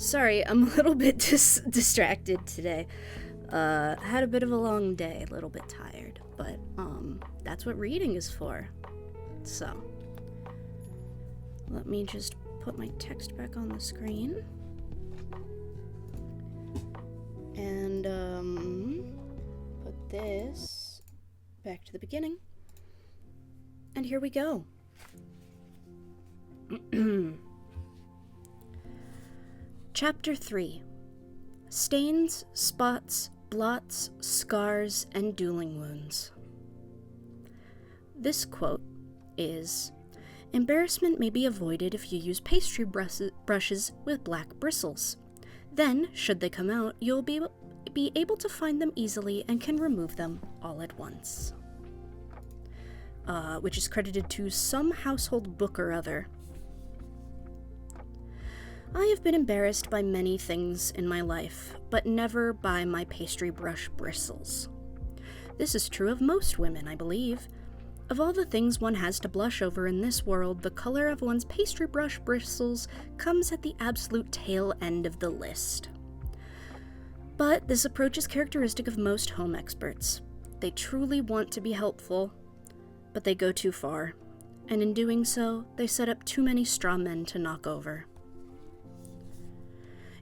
Sorry, I'm a little bit distracted today. Had a bit of a long day, a little bit tired, but that's what reading is for. So, let me just put my text back on the screen. And put this back to the beginning. And here we go. Chapter 3. Stains, spots, blots, scars, and dueling wounds. This quote is, "Embarrassment may be avoided if you use pastry brushes with black bristles. Then, should they come out, you'll be able to find them easily and can remove them all at once." Which is credited to some household book or other. I have been embarrassed by many things in my life, but never by my pastry brush bristles. This is true of most women, I believe. Of all the things one has to blush over in this world, the color of one's pastry brush bristles comes at the absolute tail end of the list. But this approach is characteristic of most home experts. They truly want to be helpful, but they go too far, and in doing so, they set up too many straw men to knock over.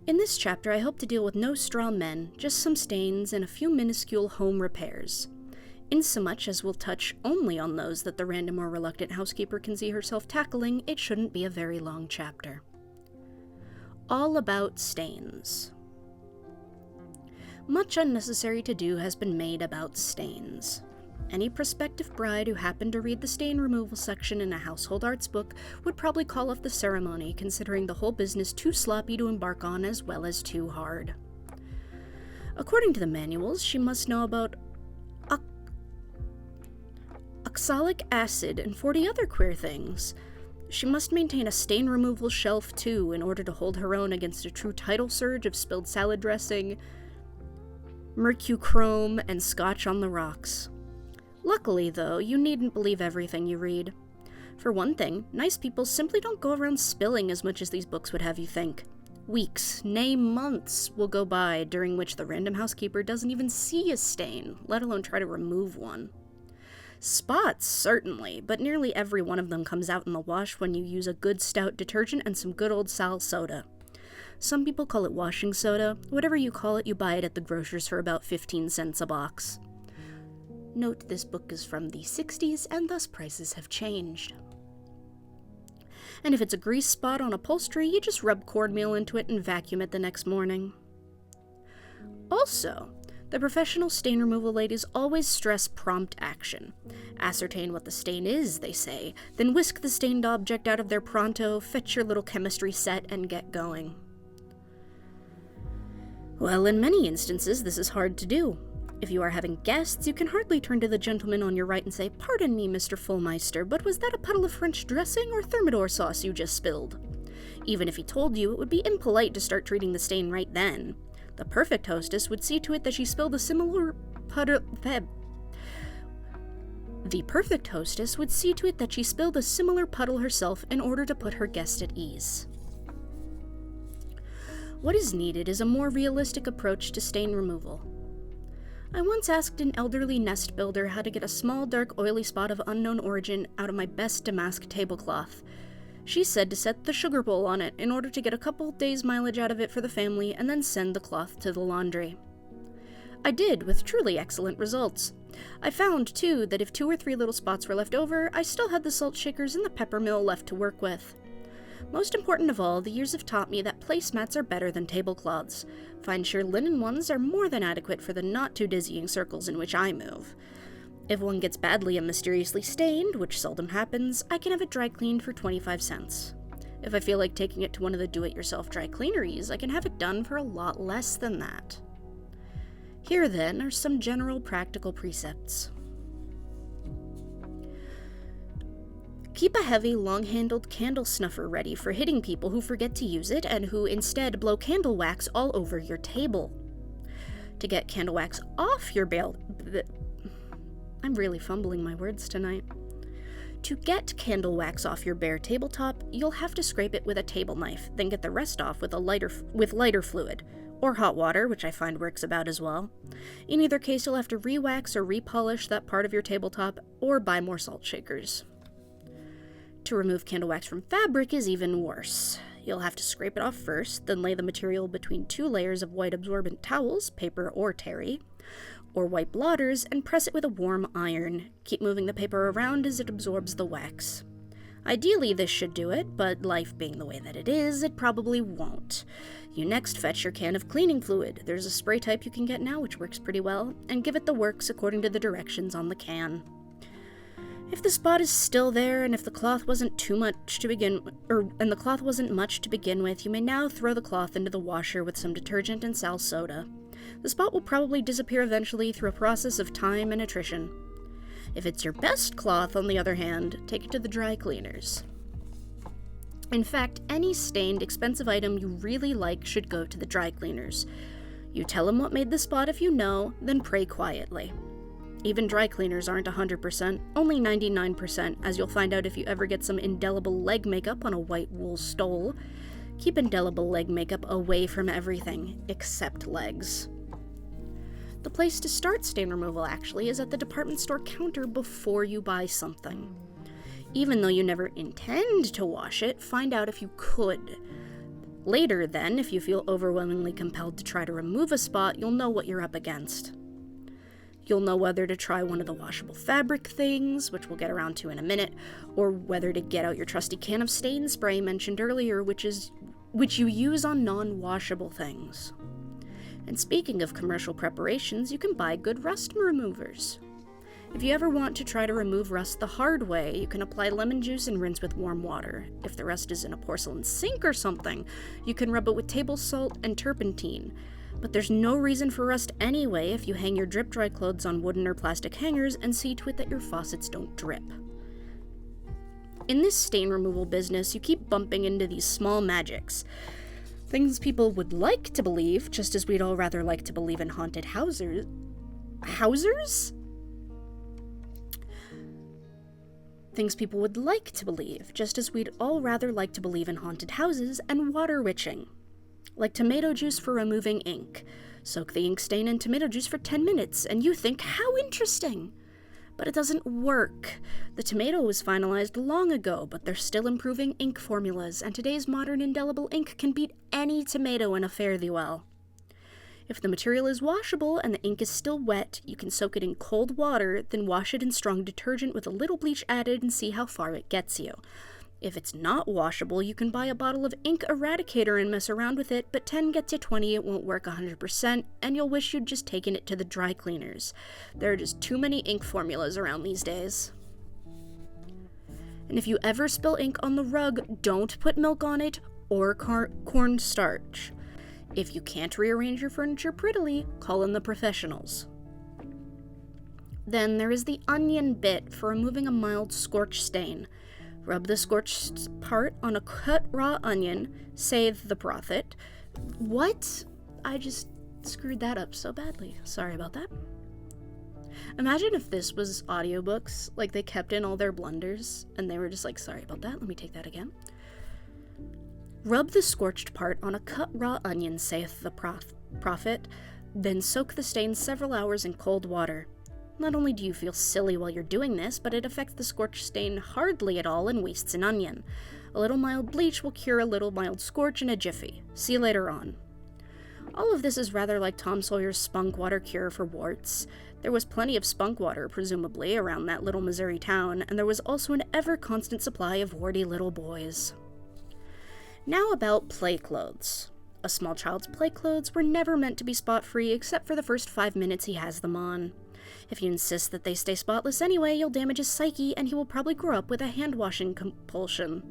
In this chapter, I hope to deal with no straw men, just some stains and a few minuscule home repairs, insomuch as we'll touch only on those that the random or reluctant housekeeper can see herself tackling. It shouldn't be a very long chapter. All about stains. Much unnecessary to-do has been made about stains. Any prospective bride who happened to read the stain removal section in a household arts book would probably call off the ceremony, considering the whole business too sloppy to embark on as well as too hard. According to the manuals, she must know about oxalic acid and 40 other queer things. She must maintain a stain removal shelf, too, in order to hold her own against a true tidal surge of spilled salad dressing, mercurochrome, and scotch on the rocks. Luckily, though, you needn't believe everything you read. For one thing, nice people simply don't go around spilling as much as these books would have you think. Weeks, nay months, will go by during which the random housekeeper doesn't even see a stain, let alone try to remove one. Spots, certainly, but nearly every one of them comes out in the wash when you use a good stout detergent and some good old sal soda. Some people call it washing soda. Whatever you call it, you buy it at the grocer's for about 15 cents a box. Note this book is from the 60s, and thus prices have changed. And if it's a grease spot on upholstery, you just rub cornmeal into it and vacuum it the next morning. Also, the professional stain removal ladies always stress prompt action. Ascertain what the stain is, they say, then whisk the stained object out of their pronto, fetch your little chemistry set, and get going. Well, in many instances, this is hard to do. If you are having guests, you can hardly turn to the gentleman on your right and say, "Pardon me, Mr. Fullmeister, but was that a puddle of French dressing or Thermidor sauce you just spilled?" Even if he told you, it would be impolite to start treating the stain right then. The perfect hostess would see to it that she spilled a similar puddle... The perfect hostess would see to it that she spilled a similar puddle herself in order to put her guest at ease. What is needed is a more realistic approach to stain removal. I once asked an elderly nest builder how to get a small, dark, oily spot of unknown origin out of my best damask tablecloth. She said to set the sugar bowl on it in order to get a couple days' mileage out of it for the family and then send the cloth to the laundry. I did, with truly excellent results. I found, too, that if 2 or 3 little spots were left over, I still had the salt shakers and the pepper mill left to work with. Most important of all, the years have taught me that placemats are better than tablecloths. Fine sheer linen ones are more than adequate for the not-too-dizzying circles in which I move. If one gets badly and mysteriously stained, which seldom happens, I can have it dry cleaned for 25 cents. If I feel like taking it to one of the do-it-yourself dry cleaneries, I can have it done for a lot less than that. Here, then, are some general practical precepts. Keep a heavy, long-handled candle snuffer ready for hitting people who forget to use it and who instead blow candle wax all over your table. To get candle wax off your I'm really fumbling my words tonight. To get candle wax off your bare tabletop, you'll have to scrape it with a table knife, then get the rest off with lighter fluid, or hot water, which I find works about as well. In either case, you'll have to re-wax or re-polish that part of your tabletop, or buy more salt shakers. To remove candle wax from fabric is even worse. You'll have to scrape it off first, then lay the material between 2 layers of white absorbent towels, paper or terry, or white blotters, and press it with a warm iron. Keep moving the paper around as it absorbs the wax. Ideally, this should do it, but life being the way that it is, it probably won't. You next fetch your can of cleaning fluid. There's a spray type you can get now which works pretty well, and give it the works according to the directions on the can. If the spot is still there, and if the cloth wasn't much to begin with, you may now throw the cloth into the washer with some detergent and sal soda. The spot will probably disappear eventually through a process of time and attrition. If it's your best cloth, on the other hand, take it to the dry cleaners. In fact, any stained, expensive item you really like should go to the dry cleaners. You tell them what made the spot if you know, then pray quietly. Even dry cleaners aren't 100%, only 99%, as you'll find out if you ever get some indelible leg makeup on a white wool stole. Keep indelible leg makeup away from everything, except legs. The place to start stain removal, actually, is at the department store counter before you buy something. Even though you never intend to wash it, find out if you could. Later, then, if you feel overwhelmingly compelled to try to remove a spot, you'll know what you're up against. You'll know whether to try one of the washable fabric things, which we'll get around to in a minute, or whether to get out your trusty can of stain spray mentioned earlier, which you use on non-washable things. And speaking of commercial preparations, you can buy good rust removers. If you ever want to try to remove rust the hard way, you can apply lemon juice and rinse with warm water. If the rust is in a porcelain sink or something, you can rub it with table salt and turpentine. But there's no reason for rust anyway if you hang your drip dry clothes on wooden or plastic hangers and see to it that your faucets don't drip. In this stain removal business, you keep bumping into these small magics. Things people would like to believe, just as we'd all rather like to believe in haunted houses. Housers? Things people would like to believe, just as we'd all rather like to believe in haunted houses and water witching. Like tomato juice for removing ink. Soak the ink stain in tomato juice for 10 minutes, and you think, how interesting! But it doesn't work. The tomato was finalized long ago, but they're still improving ink formulas, and today's modern indelible ink can beat any tomato in a fare-thee-well. If the material is washable and the ink is still wet, you can soak it in cold water, then wash it in strong detergent with a little bleach added and see how far it gets you. If it's not washable, you can buy a bottle of ink eradicator and mess around with it, but 10 gets you 20, it won't work 100%, and you'll wish you'd just taken it to the dry cleaners. There are just too many ink formulas around these days. And if you ever spill ink on the rug, don't put milk on it or cornstarch. If you can't rearrange your furniture prettily, call in the professionals. Then there is the onion bit for removing a mild scorch stain. Rub the scorched part on a cut raw onion, saith the prophet. What? I just screwed that up so badly. Sorry about that. Imagine if this was audiobooks, like they kept in all their blunders, and they were just like, sorry about that, let me take that again. Rub the scorched part on a cut raw onion, saith the prophet, then soak the stain several hours in cold water. Not only do you feel silly while you're doing this, but it affects the scorch stain hardly at all and wastes an onion. A little mild bleach will cure a little mild scorch in a jiffy. See you later on. All of this is rather like Tom Sawyer's spunk water cure for warts. There was plenty of spunk water, presumably, around that little Missouri town, and there was also an ever-constant supply of warty little boys. Now about play clothes. A small child's play clothes were never meant to be spot-free except for the first 5 minutes he has them on. If you insist that they stay spotless anyway, you'll damage his psyche, and he will probably grow up with a hand-washing compulsion.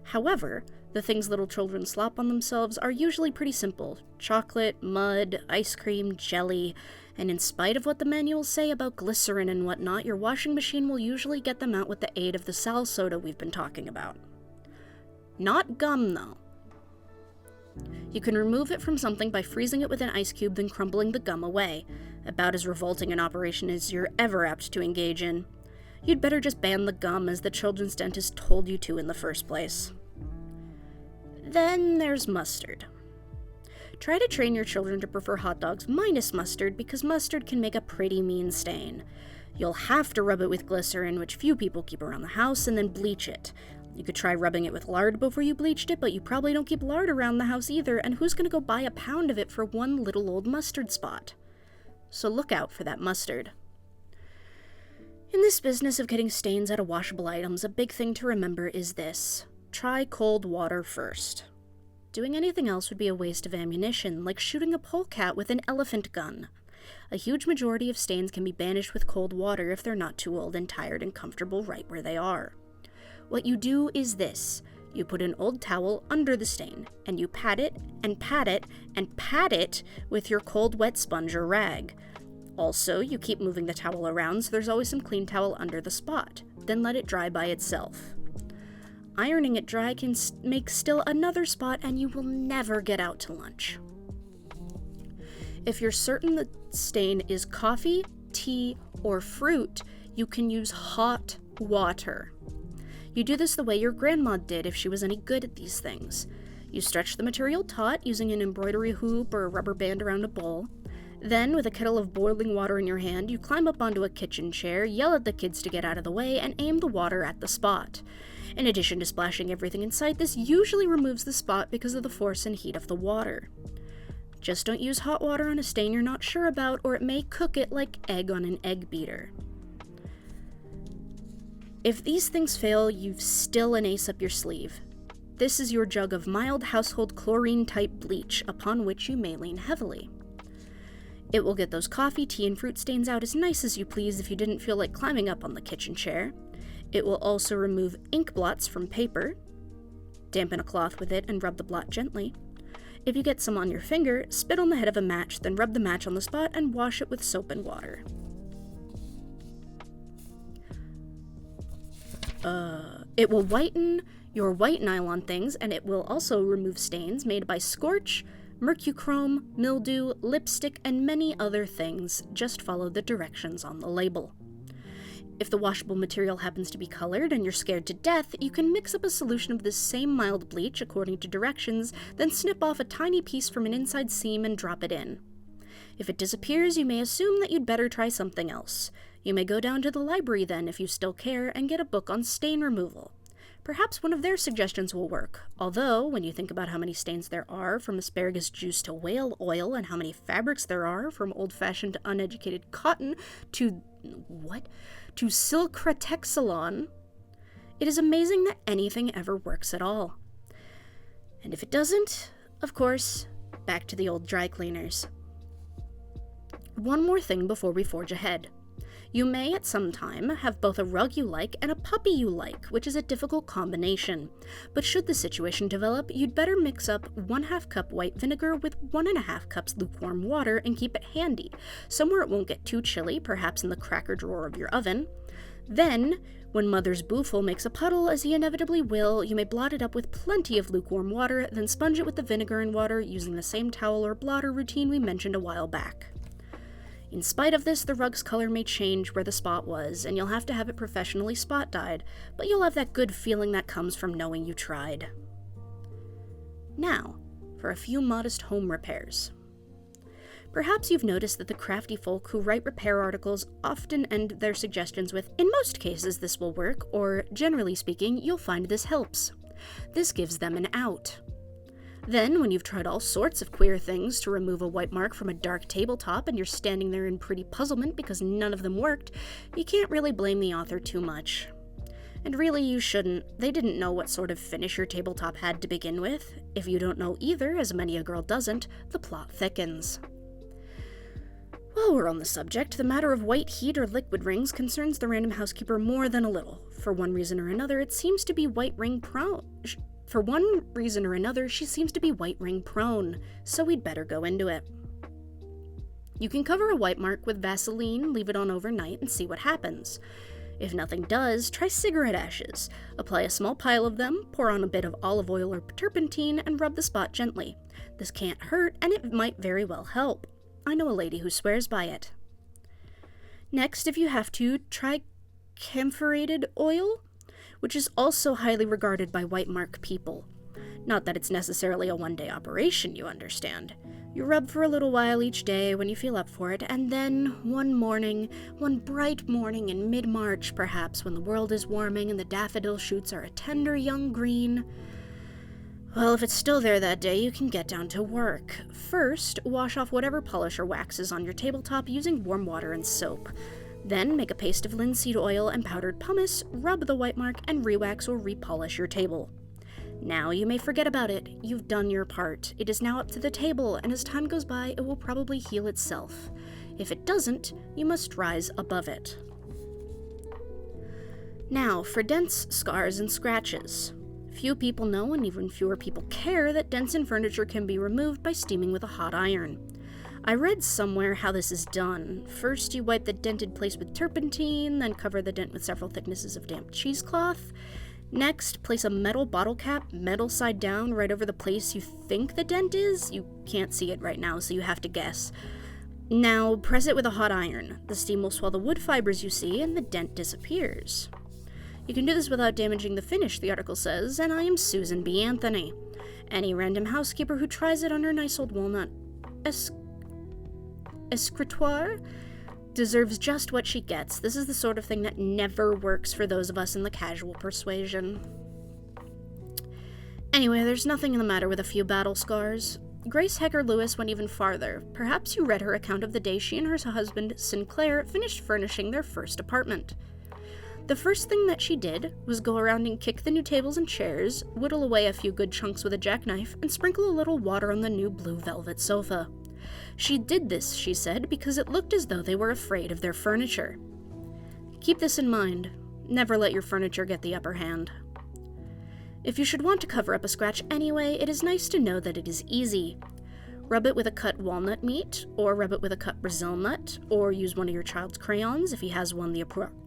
However, the things little children slop on themselves are usually pretty simple. Chocolate, mud, ice cream, jelly, and in spite of what the manuals say about glycerin and whatnot, your washing machine will usually get them out with the aid of the sal soda we've been talking about. Not gum, though. You can remove it from something by freezing it with an ice cube, then crumbling the gum away. About as revolting an operation as you're ever apt to engage in. You'd better just ban the gum, as the children's dentist told you to in the first place. Then there's mustard. Try to train your children to prefer hot dogs minus mustard, because mustard can make a pretty mean stain. You'll have to rub it with glycerin, which few people keep around the house, and then bleach it. You could try rubbing it with lard before you bleached it, but you probably don't keep lard around the house either, and who's gonna go buy a pound of it for one little old mustard spot? So look out for that mustard. In this business of getting stains out of washable items, a big thing to remember is this: try cold water first. Doing anything else would be a waste of ammunition, like shooting a polecat with an elephant gun. A huge majority of stains can be banished with cold water if they're not too old and tired and comfortable right where they are. What you do is this: you put an old towel under the stain, and you pat it, and pat it, and pat it with your cold wet sponge or rag. Also, you keep moving the towel around so there's always some clean towel under the spot, then let it dry by itself. Ironing it dry can make still another spot, and you will never get out to lunch. If you're certain the stain is coffee, tea, or fruit, you can use hot water. You do this the way your grandma did if she was any good at these things. You stretch the material taut using an embroidery hoop or a rubber band around a bowl. Then, with a kettle of boiling water in your hand, you climb up onto a kitchen chair, yell at the kids to get out of the way, and aim the water at the spot. In addition to splashing everything in sight, this usually removes the spot because of the force and heat of the water. Just don't use hot water on a stain you're not sure about, or it may cook it like egg on an egg beater. If these things fail, you've still an ace up your sleeve. This is your jug of mild household chlorine-type bleach, upon which you may lean heavily. It will get those coffee, tea, and fruit stains out as nice as you please if you didn't feel like climbing up on the kitchen chair. It will also remove ink blots from paper. Dampen a cloth with it and rub the blot gently. If you get some on your finger, spit on the head of a match, then rub the match on the spot and wash it with soap and water. It will whiten your white nylon things, and it will also remove stains made by scorch, mercurochrome, mildew, lipstick, and many other things. Just follow the directions on the label. If the washable material happens to be colored and you're scared to death, you can mix up a solution of this same mild bleach according to directions, then snip off a tiny piece from an inside seam and drop it in. If it disappears, you may assume that you'd better try something else. You may go down to the library then, if you still care, and get a book on stain removal. Perhaps one of their suggestions will work, although, when you think about how many stains there are, from asparagus juice to whale oil, and how many fabrics there are, from old-fashioned to uneducated cotton to silkrotexilon, it is amazing that anything ever works at all. And if it doesn't, of course, back to the old dry cleaners. One more thing before we forge ahead. You may, at some time, have both a rug you like and a puppy you like, which is a difficult combination. But should the situation develop, you'd better mix up 1/2 cup white vinegar with 1.5 cups lukewarm water and keep it handy, somewhere it won't get too chilly, perhaps in the cracker drawer of your oven. Then, when Mother's Boofle makes a puddle, as he inevitably will, you may blot it up with plenty of lukewarm water, then sponge it with the vinegar and water using the same towel or blotter routine we mentioned a while back. In spite of this, the rug's color may change where the spot was, and you'll have to have it professionally spot dyed, but you'll have that good feeling that comes from knowing you tried. Now, for a few modest home repairs. Perhaps you've noticed that the crafty folk who write repair articles often end their suggestions with, "In most cases this will work," or, "Generally speaking, you'll find this helps." This gives them an out. Then, when you've tried all sorts of queer things to remove a white mark from a dark tabletop and you're standing there in pretty puzzlement because none of them worked, you can't really blame the author too much. And really, you shouldn't. They didn't know what sort of finish your tabletop had to begin with. If you don't know either, as many a girl doesn't, the plot thickens. While we're on the subject, the matter of white heat or liquid rings concerns the random housekeeper more than a little. For one reason or another, it seems to be white ring prone. For one reason or another, she seems to be white ring prone, so we'd better go into it. You can cover a white mark with Vaseline, leave it on overnight, and see what happens. If nothing does, try cigarette ashes. Apply a small pile of them, pour on a bit of olive oil or turpentine, and rub the spot gently. This can't hurt, and it might very well help. I know a lady who swears by it. Next, if you have to, try camphorated oil, which is also highly regarded by white mark people. Not that it's necessarily a one-day operation, you understand. You rub for a little while each day when you feel up for it, and then one bright morning in mid-March perhaps, when the world is warming and the daffodil shoots are a tender young green, well, if it's still there that day, you can get down to work. First, wash off whatever polish or wax is on your tabletop using warm water and soap. Then, make a paste of linseed oil and powdered pumice, rub the white mark, and re-wax or repolish your table. Now you may forget about it. You've done your part. It is now up to the table, and as time goes by, it will probably heal itself. If it doesn't, you must rise above it. Now, for dents, scars, and scratches. Few people know, and even fewer people care, that dents in furniture can be removed by steaming with a hot iron. I read somewhere how this is done. First, you wipe the dented place with turpentine, then cover the dent with several thicknesses of damp cheesecloth. Next, place a metal bottle cap, metal side down, right over the place you think the dent is. You can't see it right now, so you have to guess. Now, press it with a hot iron. The steam will swell the wood fibers you see, and the dent disappears. You can do this without damaging the finish, the article says, and I am Susan B. Anthony. Any random housekeeper who tries it on her nice old walnut escritoire deserves just what she gets. This is the sort of thing that never works for those of us in the casual persuasion. Anyway, there's nothing the matter with a few battle scars. Grace Hecker Lewis went even farther. Perhaps you read her account of the day she and her husband, Sinclair, finished furnishing their first apartment. The first thing that she did was go around and kick the new tables and chairs, whittle away a few good chunks with a jackknife, and sprinkle a little water on the new blue velvet sofa. She did this, she said, because it looked as though they were afraid of their furniture. Keep this in mind. Never let your furniture get the upper hand. If you should want to cover up a scratch anyway, it is nice to know that it is easy. Rub it with a cut walnut meat, or rub it with a cut Brazil nut, or use one of your child's crayons if he has one the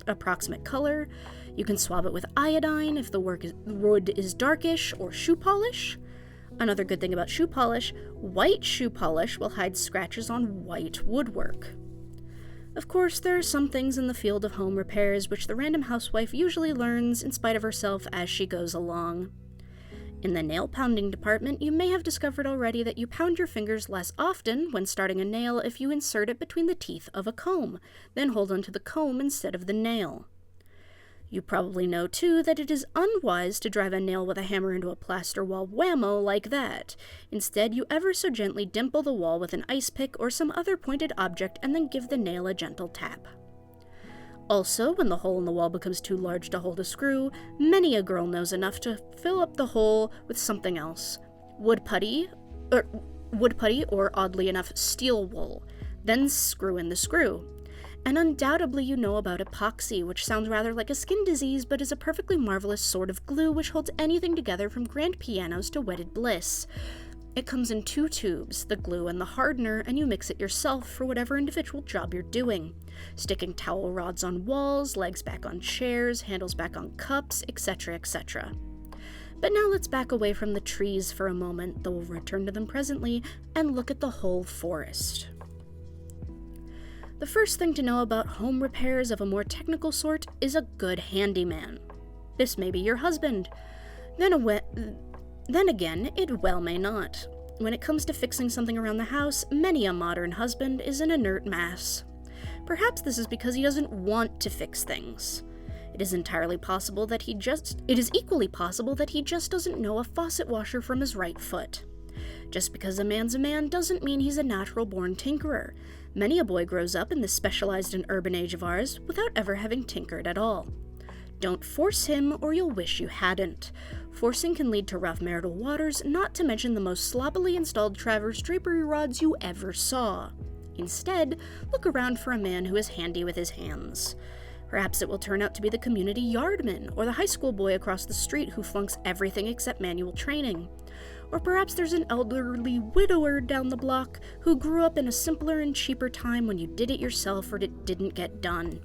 approximate color. You can swab it with iodine if the wood is darkish, or shoe polish. Another good thing about shoe polish, white shoe polish will hide scratches on white woodwork. Of course, there are some things in the field of home repairs which the random housewife usually learns in spite of herself as she goes along. In the nail pounding department, you may have discovered already that you pound your fingers less often when starting a nail if you insert it between the teeth of a comb, then hold onto the comb instead of the nail. You probably know, too, that it is unwise to drive a nail with a hammer into a plaster wall whammo like that. Instead, you ever so gently dimple the wall with an ice pick or some other pointed object and then give the nail a gentle tap. Also, when the hole in the wall becomes too large to hold a screw, many a girl knows enough to fill up the hole with something else. Wood putty, or oddly enough, steel wool. Then screw in the screw. And undoubtedly you know about epoxy, which sounds rather like a skin disease, but is a perfectly marvelous sort of glue which holds anything together from grand pianos to wedded bliss. It comes in 2 tubes, the glue and the hardener, and you mix it yourself for whatever individual job you're doing. Sticking towel rods on walls, legs back on chairs, handles back on cups, etc., etc. But now let's back away from the trees for a moment, though we'll return to them presently, and look at the whole forest. The first thing to know about home repairs of a more technical sort is a good handyman. This may be your husband. Then again, it well may not. When it comes to fixing something around the house, many a modern husband is an inert mass. Perhaps this is because he doesn't want to fix things. It is equally possible that he just doesn't know a faucet washer from his right foot. Just because a man's a man doesn't mean he's a natural-born tinkerer. Many a boy grows up in this specialized and urban age of ours without ever having tinkered at all. Don't force him, or you'll wish you hadn't. Forcing can lead to rough marital waters, not to mention the most sloppily installed traverse drapery rods you ever saw. Instead, look around for a man who is handy with his hands. Perhaps it will turn out to be the community yardman, or the high school boy across the street who flunks everything except manual training. Or perhaps there's an elderly widower down the block who grew up in a simpler and cheaper time when you did it yourself or it didn't get done.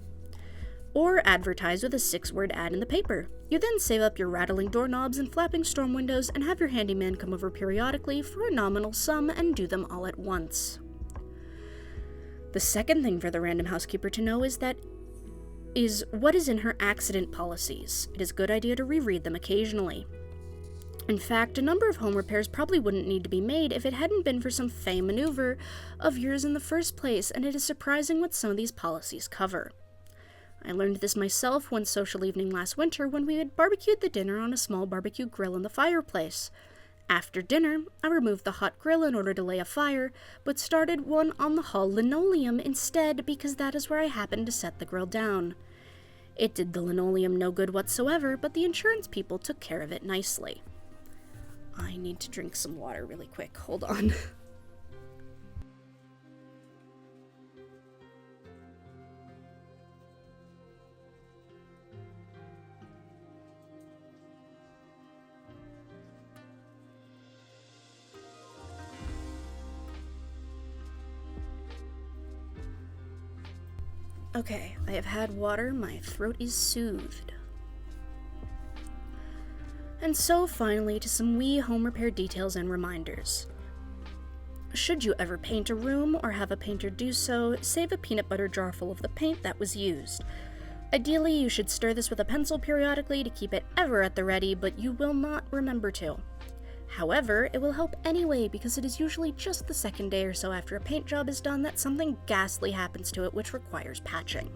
Or advertise with a 6-word ad in the paper. You then save up your rattling doorknobs and flapping storm windows and have your handyman come over periodically for a nominal sum and do them all at once. The second thing for the random housekeeper to know is that is what is in her accident policies. It is a good idea to reread them occasionally. In fact, a number of home repairs probably wouldn't need to be made if it hadn't been for some fey maneuver of yours in the first place, and it is surprising what some of these policies cover. I learned this myself one social evening last winter when we had barbecued the dinner on a small barbecue grill in the fireplace. After dinner, I removed the hot grill in order to lay a fire, but started one on the hall linoleum instead because that is where I happened to set the grill down. It did the linoleum no good whatsoever, but the insurance people took care of it nicely. I need to drink some water really quick. Hold on. Okay, I have had water, my throat is soothed. And so, finally, to some wee home repair details and reminders. Should you ever paint a room or have a painter do so, save a peanut butter jar full of the paint that was used. Ideally, you should stir this with a pencil periodically to keep it ever at the ready, but you will not remember to. However, it will help anyway because it is usually just the second day or so after a paint job is done that something ghastly happens to it which requires patching.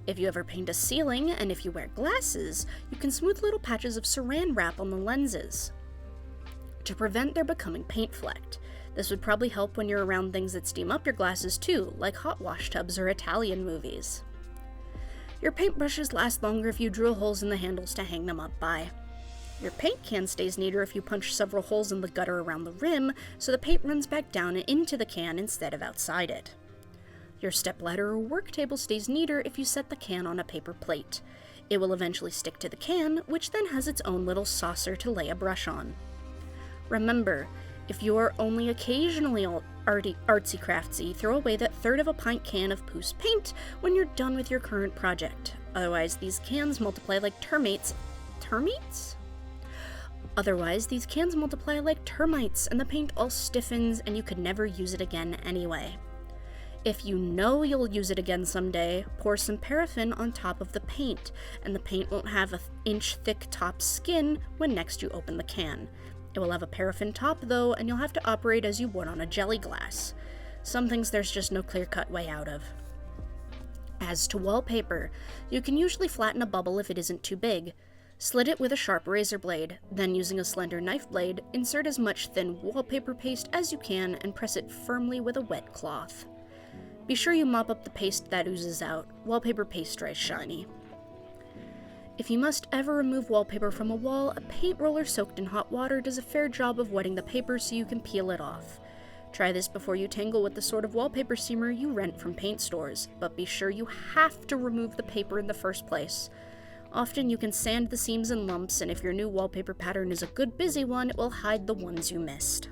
If you ever paint a ceiling, and if you wear glasses, you can smooth little patches of saran wrap on the lenses to prevent their becoming paint flecked. This would probably help when you're around things that steam up your glasses too, like hot wash tubs or Italian movies. Your paintbrushes last longer if you drill holes in the handles to hang them up by. Your paint can stays neater if you punch several holes in the gutter around the rim, so the paint runs back down and into the can instead of outside it. Your stepladder or work table stays neater if you set the can on a paper plate. It will eventually stick to the can, which then has its own little saucer to lay a brush on. Remember, if you are only occasionally artsy-craftsy, throw away that third of a pint can of Poos paint when you're done with your current project. Otherwise, these cans multiply like termites. Termites? Otherwise, these cans multiply like termites, and the paint all stiffens, and you could never use it again anyway. If you know you'll use it again someday, pour some paraffin on top of the paint, and the paint won't have an inch-thick top skin when next you open the can. It will have a paraffin top, though, and you'll have to operate as you would on a jelly glass. Some things there's just no clear-cut way out of. As to wallpaper, you can usually flatten a bubble if it isn't too big. Slit it with a sharp razor blade, then using a slender knife blade, insert as much thin wallpaper paste as you can and press it firmly with a wet cloth. Be sure you mop up the paste that oozes out. Wallpaper paste dries shiny. If you must ever remove wallpaper from a wall, a paint roller soaked in hot water does a fair job of wetting the paper so you can peel it off. Try this before you tangle with the sort of wallpaper steamer you rent from paint stores, but be sure you have to remove the paper in the first place. Often you can sand the seams and lumps, and if your new wallpaper pattern is a good busy one, it will hide the ones you missed.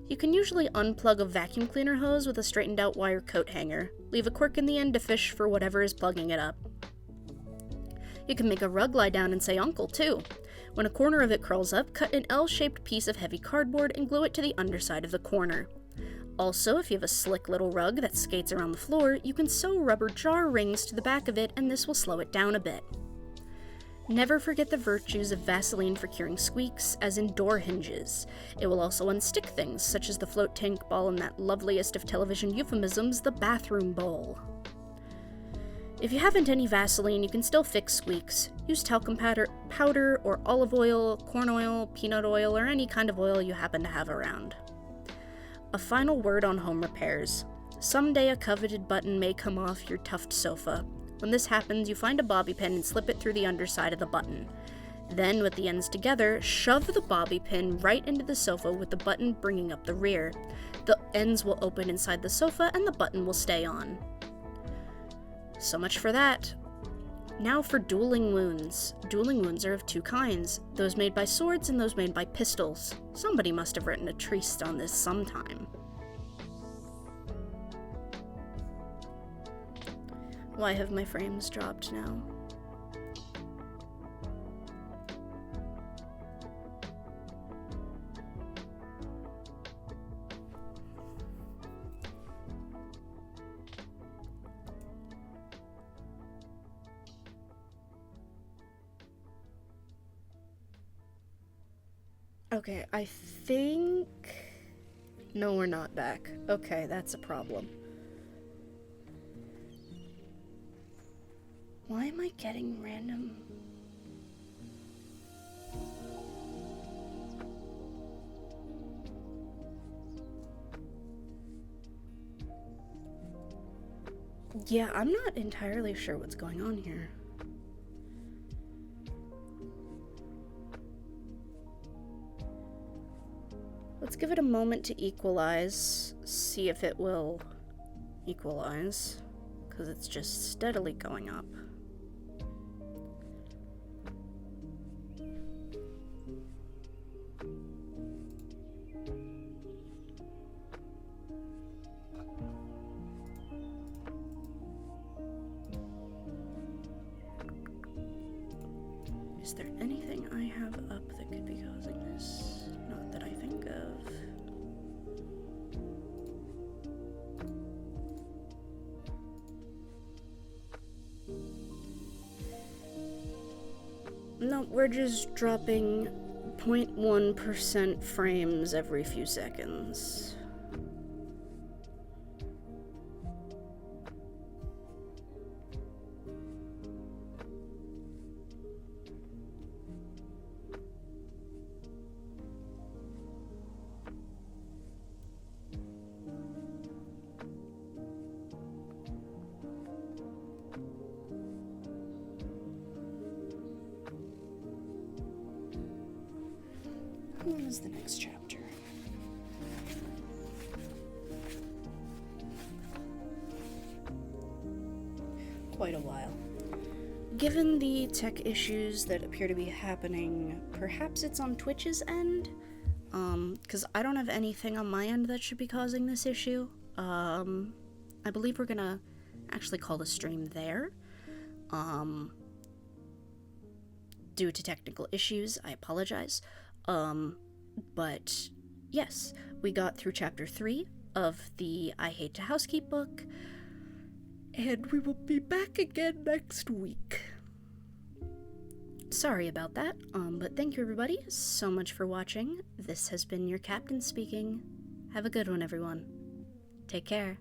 You can usually unplug a vacuum cleaner hose with a straightened out wire coat hanger. Leave a quirk in the end to fish for whatever is plugging it up. You can make a rug lie down and say uncle too. When a corner of it curls up, cut an L-shaped piece of heavy cardboard and glue it to the underside of the corner. Also, if you have a slick little rug that skates around the floor, you can sew rubber jar rings to the back of it and this will slow it down a bit. Never forget the virtues of Vaseline for curing squeaks, as in door hinges. It will also unstick things, such as the float tank ball and that loveliest of television euphemisms, the bathroom bowl. If you haven't any Vaseline, you can still fix squeaks. Use talcum powder or olive oil, corn oil, peanut oil, or any kind of oil you happen to have around. A final word on home repairs. Someday a coveted button may come off your tuft sofa. When this happens, you find a bobby pin and slip it through the underside of the button. Then, with the ends together, shove the bobby pin right into the sofa with the button bringing up the rear. The ends will open inside the sofa and the button will stay on. So much for that. Now for dueling wounds. Dueling wounds are of two kinds, those made by swords and those made by pistols. Somebody must have written a treatise on this sometime. Why have my frames dropped now? Okay, I think... No, we're not back. Okay, that's a problem. Why am I getting random... Yeah, I'm not entirely sure what's going on here. Let's give it a moment to equalize, see if it will equalize, because it's just steadily going up. Is there anything I have up that could be causing this? Not that I think of. No, we're just dropping 0.1% frames every few seconds. When is the next chapter? Quite a while. Given the tech issues that appear to be happening, perhaps it's on Twitch's end? Because I don't have anything on my end that should be causing this issue. I believe we're gonna actually call the stream there. Due to technical issues, I apologize. But yes, we got through chapter 3 of the I Hate to Housekeep book, and we will be back again next week. Sorry about that, but thank you everybody so much for watching. This has been your captain speaking. Have a good one, everyone. Take care.